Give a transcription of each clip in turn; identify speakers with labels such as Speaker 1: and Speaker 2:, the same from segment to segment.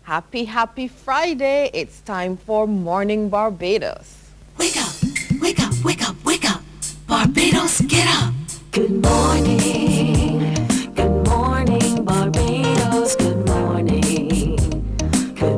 Speaker 1: Happy, happy Friday. It's time for Morning Barbados.
Speaker 2: Wake up, wake up, wake up, wake up. Barbados, get up. Good morning, Barbados. Good morning to you. Good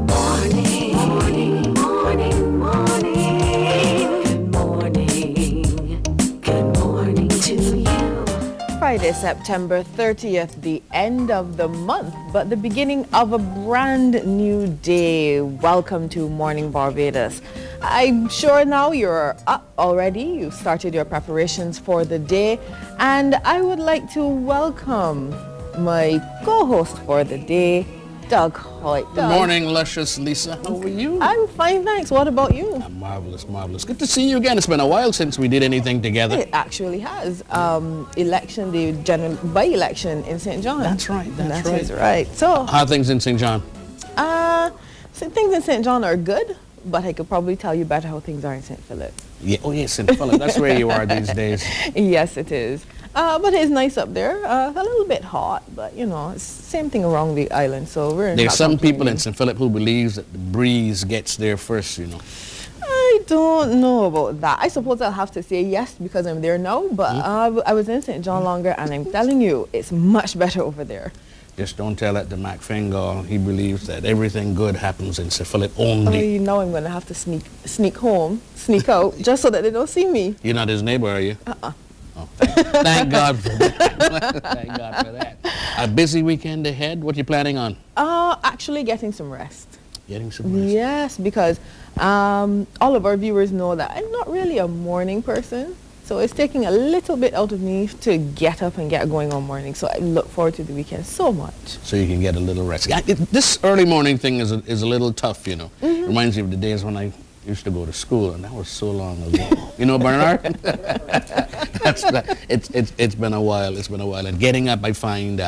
Speaker 2: morning, morning, morning, morning. Good morning to you.
Speaker 1: Friday, September 30th, the end of the month, but the beginning of a brand new day. Welcome to Morning Barbados. I'm sure now you're up already. You've started your preparations for the day, and I would like to welcome my co-host for the day, Doug Hoyt.
Speaker 3: Good morning, luscious Lisa. How are you?
Speaker 1: I'm fine, thanks. What about you?
Speaker 3: I'm marvelous, marvelous. Good to see you again. It's been a while since we did anything together.
Speaker 1: It actually has. The general by-election in St. John.
Speaker 3: That's right, that's
Speaker 1: That is right. So,
Speaker 3: How are things in St. John?
Speaker 1: so things in St. John are good, but I could probably tell you better how things are in St. Philip.
Speaker 3: Yeah. Oh, yes, St. Philip. That's where you are these days.
Speaker 1: Yes, it is. But it's nice up there. A little bit hot, but you know, it's the same thing around the island. So we're
Speaker 3: There's
Speaker 1: not
Speaker 3: some people in
Speaker 1: complaining.
Speaker 3: St. Philip who believes that the breeze gets there first, you know.
Speaker 1: I don't know about that. I suppose I'll have to say yes because I'm there now. But I was in St. John longer, and I'm telling you, it's much better over there.
Speaker 3: Just don't tell that to Mac Fingal. He believes that everything good happens in St. Philip
Speaker 1: Oh,
Speaker 3: only.
Speaker 1: you know I'm going to have to sneak home, sneak out, just so that they don't see me.
Speaker 3: You're not his neighbor, are you? Oh, thank God for that. Thank God for that. A busy weekend ahead. What you planning on?
Speaker 1: Actually getting some rest.
Speaker 3: Getting some rest.
Speaker 1: Yes, because all of our viewers know that I'm not really a morning person. So it's taking a little bit out of me to get up and get going on morning. So I look forward to the weekend so much.
Speaker 3: So you can get a little rest. This early morning thing is a little tough, you know. Reminds me of the days when I used to go to school, and that was so long ago. You know, Bernard? It's been a while. It's been a while. And getting up, I find,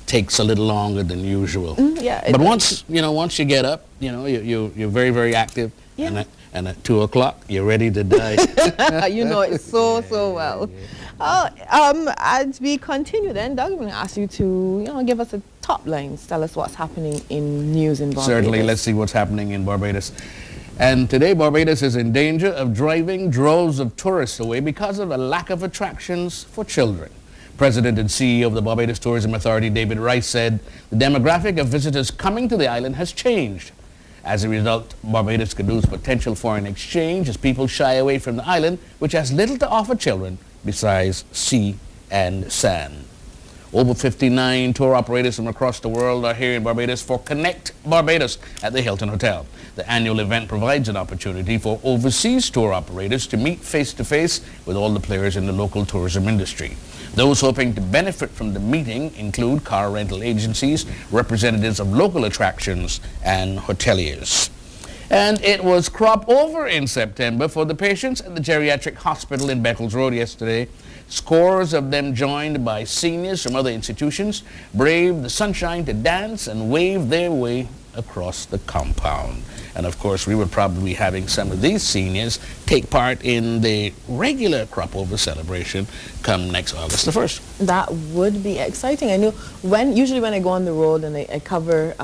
Speaker 3: takes a little longer than usual.
Speaker 1: Yeah.
Speaker 3: But once you get up, you know, you're very, very active.
Speaker 1: Yeah.
Speaker 3: And at 2 o'clock, you're ready to die.
Speaker 1: You know it so well. As we continue then, Doug, I'm going to ask you to give us a top lines. Tell us what's happening in news in Barbados.
Speaker 3: Certainly, let's see what's happening in Barbados. And today, Barbados is in danger of driving droves of tourists away because of a lack of attractions for children. President and CEO of the Barbados Tourism Authority, David Rice, said the demographic of visitors coming to the island has changed. As a result, Barbados could lose potential foreign exchange as people shy away from the island, which has little to offer children besides sea and sand. Over 59 tour operators from across the world are here in Barbados for Connect Barbados at the Hilton Hotel. The annual event provides an opportunity for overseas tour operators to meet face-to-face with all the players in the local tourism industry. Those hoping to benefit from the meeting include car rental agencies, representatives of local attractions, and hoteliers. And it was crop over in September for the patients at the geriatric hospital in Beccles Road yesterday. Scores of them, joined by seniors from other institutions, braved the sunshine to dance and wave their way across the compound. And of course, we will probably be having some of these seniors take part in the regular crop over celebration come next August the 1st.
Speaker 1: That would be exciting. I know usually when I go on the road and I cover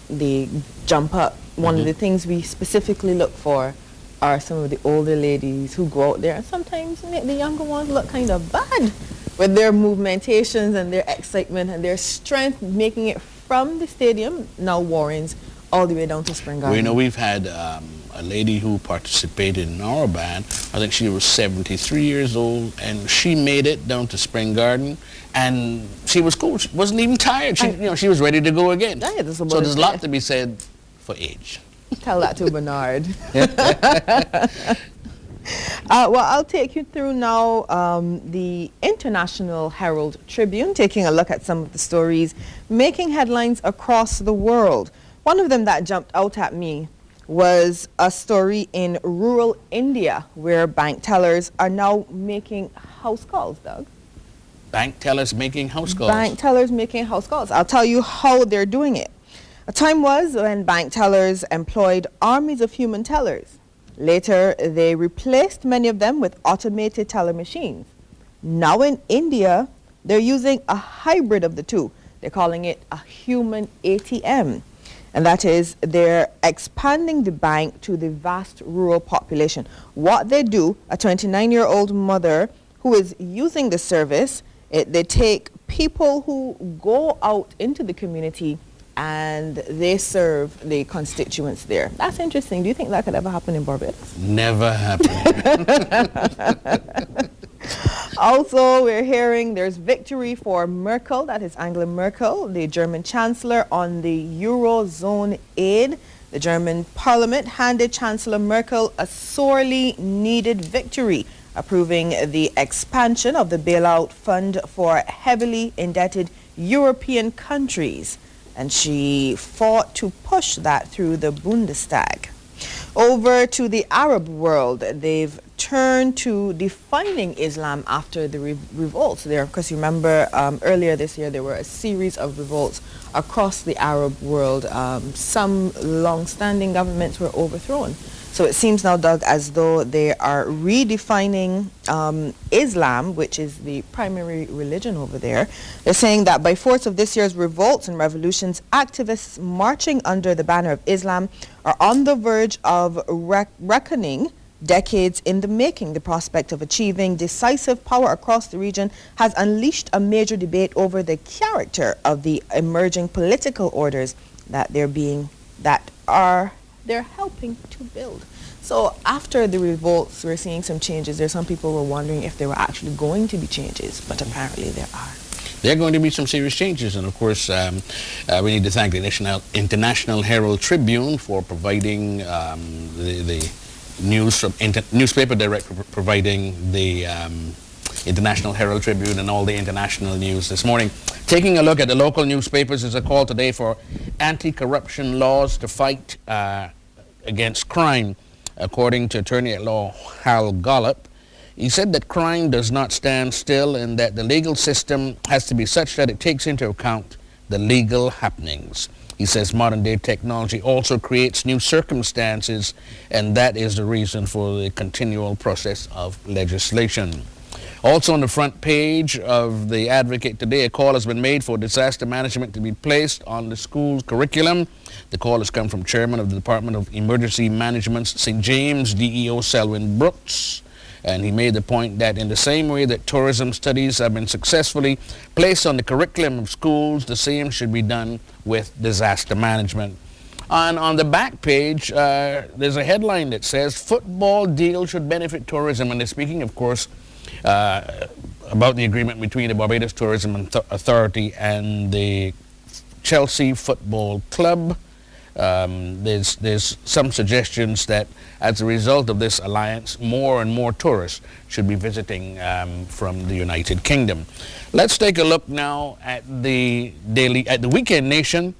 Speaker 1: the jump up, one of the things we specifically look for are some of the older ladies who go out there and sometimes make the younger ones look kind of bad with their movementations and their excitement and their strength, making it from the stadium, now Warrens, all the way down to Spring Garden.
Speaker 3: We know we've had a lady who participated in our band. I think she was 73 years old, and she made it down to Spring Garden, and she was cool. She wasn't even tired. She was ready to go again.
Speaker 1: Yeah, that's
Speaker 3: so
Speaker 1: about
Speaker 3: there's a
Speaker 1: it.
Speaker 3: lot to be said for age.
Speaker 1: Tell that to Bernard. Well, I'll take you through now the International Herald Tribune, taking a look at some of the stories making headlines across the world. One of them that jumped out at me was a story in rural India where bank tellers are now making house calls, Doug.
Speaker 3: Bank tellers making house calls.
Speaker 1: Bank tellers making house calls. I'll tell you how they're doing it. A time was when bank tellers employed armies of human tellers. Later, they replaced many of them with automated teller machines. Now in India, they're using a hybrid of the two. They're calling it a human ATM. And that is, they're expanding the bank to the vast rural population. What they do, a 29-year-old mother who is using the service, they take people who go out into the community and they serve the constituents there. That's interesting. Do you think that could ever happen in Barbados?
Speaker 3: Never happened.
Speaker 1: Also, we're hearing there's victory for Merkel, that is Angela Merkel, the German Chancellor, on the Eurozone aid. The German Parliament handed Chancellor Merkel a sorely needed victory, approving the expansion of the bailout fund for heavily indebted European countries. And she fought to push that through the Bundestag. Over to the Arab world, they've turned to defining Islam after the revolts there, because you remember earlier this year there were a series of revolts across the Arab world. Some long-standing governments were overthrown. So it seems now, Doug, as though they are redefining Islam, which is the primary religion over there. They're saying that by force of this year's revolts and revolutions, activists marching under the banner of Islam are on the verge of reckoning decades in the making. The prospect of achieving decisive power across the region has unleashed a major debate over the character of the emerging political orders that they're helping to build. So after the revolts, we're seeing some changes. There's some people who were wondering if there were actually going to be changes, but apparently there are.
Speaker 3: There are going to be some serious changes, and of course we need to thank the International Herald Tribune for providing the news from newspaper director providing the International Herald Tribune and all the international news this morning. Taking a look at the local newspapers is a call today for anti-corruption laws to fight against crime. According to Attorney at Law Hal Gollop, he said that crime does not stand still and that the legal system has to be such that it takes into account the legal happenings. He says modern day technology also creates new circumstances, and that is the reason for the continual process of legislation. Also on the front page of the Advocate today, a call has been made for disaster management to be placed on the school's curriculum. The call has come from Chairman of the Department of Emergency Management, St. James, DEO Selwyn Brooks. And he made the point that in the same way that tourism studies have been successfully placed on the curriculum of schools, the same should be done with disaster management. And on the back page, there's a headline that says, football deal should benefit tourism. And they're speaking, of course, about the agreement between the Barbados Tourism Authority and the Chelsea Football Club. There's some suggestions that as a result of this alliance, more and more tourists should be visiting from the United Kingdom. Let's take a look now at the Weekend Nation,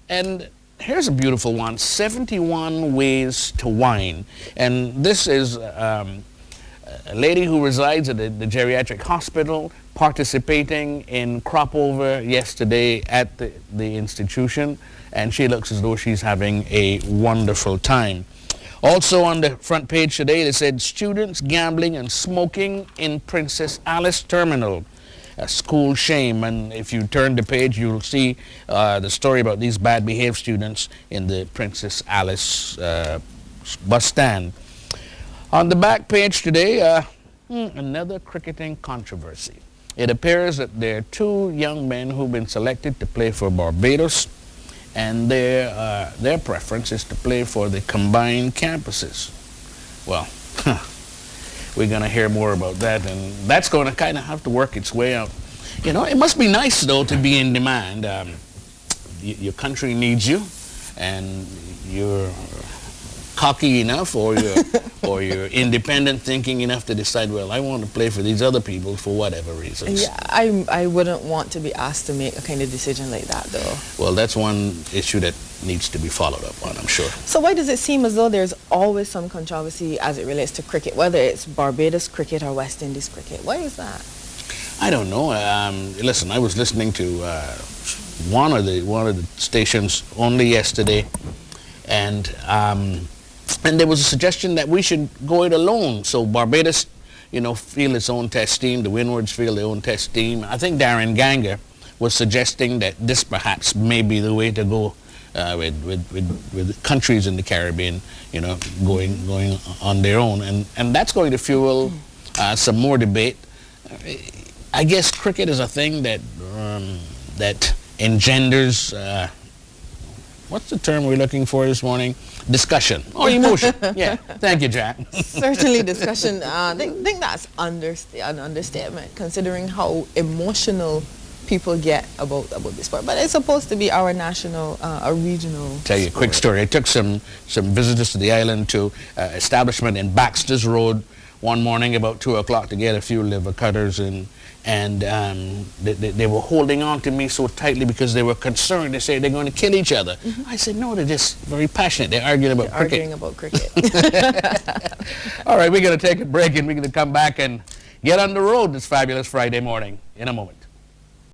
Speaker 3: and here's a beautiful one: 71 Ways to Wine. And this is a lady who resides at the geriatric hospital participating in crop over yesterday at the institution, and she looks as though she's having a wonderful time. Also on the front page today, they said students gambling and smoking in Princess Alice Terminal. A school shame. And if you turn the page, you'll see the story about these bad behaved students in the Princess Alice bus stand. On the back page today, another cricketing controversy. It appears that there are two young men who've been selected to play for Barbados, and their preference is to play for the combined campuses. Well, we're going to hear more about that, and that's going to kind of have to work its way out. You know, it must be nice, though, to be in demand. Your country needs you, and you're cocky enough, or you're independent thinking enough to decide, well, I want to play for these other people for whatever reasons.
Speaker 1: Yeah, I wouldn't want to be asked to make a kind of decision like that, though.
Speaker 3: Well, that's one issue that needs to be followed up on, I'm sure.
Speaker 1: So why does it seem as though there's always some controversy as it relates to cricket, whether it's Barbados cricket or West Indies cricket? Why is that? I
Speaker 3: don't know. Listen, I was listening to one of the stations only yesterday, and there was a suggestion that we should go it alone. So Barbados, you know, field its own test team. The Windwards field their own test team. I think Darren Ganger was suggesting that this perhaps may be the way to go with countries in the Caribbean, you know, going on their own, and that's going to fuel some more debate. I guess cricket is a thing that that engenders what's the term we're looking for this morning? Discussion or emotion. Yeah, thank you, Jack.
Speaker 1: Certainly discussion. I think that's an understatement, considering how emotional people get about this sport. But it's supposed to be our national, our regional
Speaker 3: Tell you a quick story. I took some visitors to the island to establishment in Baxter's Road one morning about 2 o'clock to get a few liver cutters, and they were holding on to me so tightly because they were concerned. They say they're going to kill each other. I said, no, they're just very passionate. They're arguing about cricket. All right, we're going to take a break, and we're going to come back and get on the road this fabulous Friday morning in a moment.